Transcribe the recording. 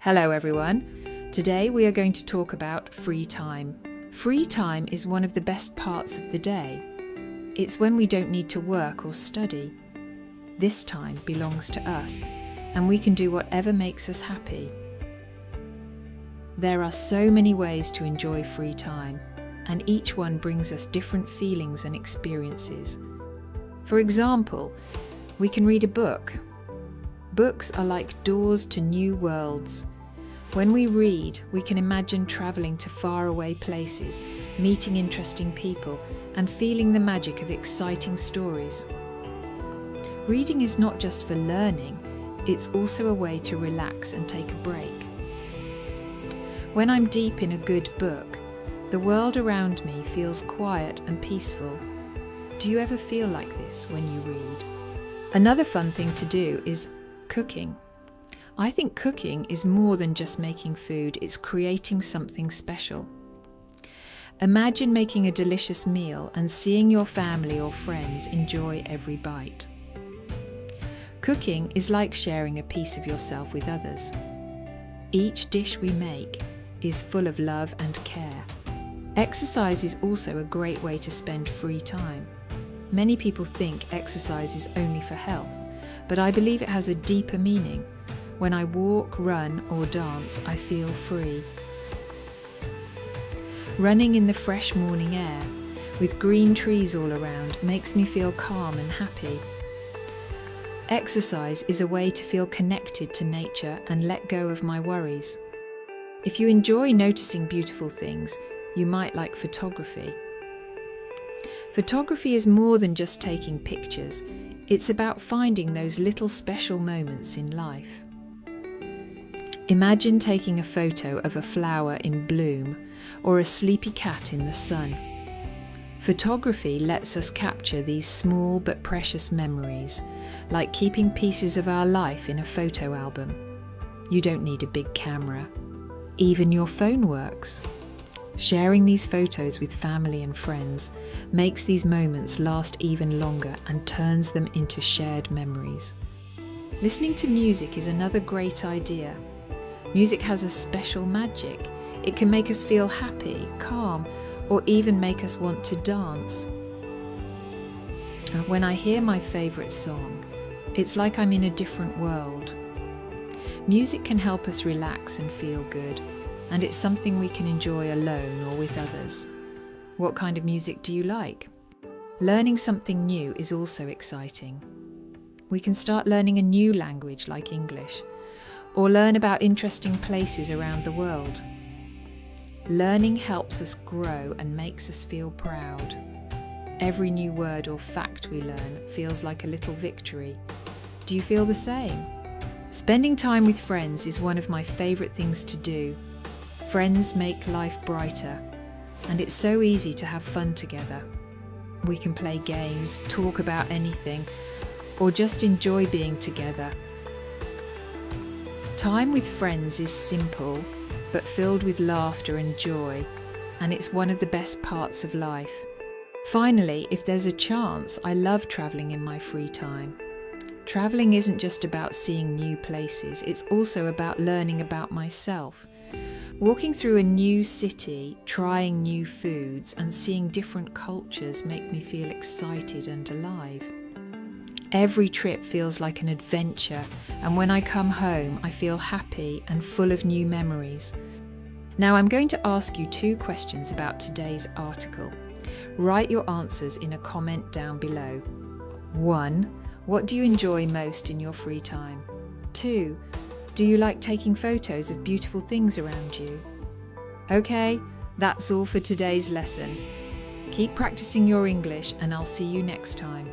Hello everyone. Today we are going to talk about free time. Free time is one of the best parts of the day. It's when we don't need to work or study. This time belongs to us, and we can do whatever makes us happy. There are so many ways to enjoy free time, and each one brings us different feelings and experiences. For example, we can read a book. Books are like doors to new worlds. When we read, we can imagine travelling to faraway places, meeting interesting people, and feeling the magic of exciting stories. Reading is not just for learning, it's also a way to relax and take a break. When I'm deep in a good book, the world around me feels quiet and peaceful. Do you ever feel like this when you read? Another fun thing to do is cooking. I think cooking is more than just making food, it's creating something special. Imagine making a delicious meal and seeing your family or friends enjoy every bite. Cooking is like sharing a piece of yourself with others. Each dish we make is full of love and care. Exercise is also a great way to spend free time. Many people think exercise is only for health, but I believe it has a deeper meaning. When I walk, run, or dance, I feel free. Running in the fresh morning air, with green trees all around, makes me feel calm and happy. Exercise is a way to feel connected to nature and let go of my worries. If you enjoy noticing beautiful things, you might like photography. Photography is more than just taking pictures. It's about finding those little special moments in life. Imagine taking a photo of a flower in bloom or a sleepy cat in the sun. Photography lets us capture these small but precious memories, like keeping pieces of our life in a photo album. You don't need a big camera. Even your phone works. Sharing these photos with family and friends makes these moments last even longer and turns them into shared memories. Listening to music is another great idea. Music has a special magic. It can make us feel happy, calm, or even make us want to dance. When I hear my favourite song, it's like I'm in a different world. Music can help us relax and feel good, and it's something we can enjoy alone or with others. What kind of music do you like? Learning something new is also exciting. We can start learning a new language like English, or learn about interesting places around the world. Learning helps us grow and makes us feel proud. Every new word or fact we learn feels like a little victory. Do you feel the same? Spending time with friends is one of my favourite things to do. Friends make life brighter, and it's so easy to have fun together. We can play games, talk about anything, or just enjoy being together. Time with friends is simple, but filled with laughter and joy, and it's one of the best parts of life. Finally, if there's a chance, I love travelling in my free time. Travelling isn't just about seeing new places, it's also about learning about myself. Walking through a new city, trying new foods, and seeing different cultures make me feel excited and alive. Every trip feels like an adventure, and when I come home, I feel happy and full of new memories. Now I'm going to ask you 2 questions about today's article. Write your answers in a comment down below. 1. What do you enjoy most in your free time? 2. Do you like taking photos of beautiful things around you? Okay, that's all for today's lesson. Keep practicing your English, and I'll see you next time.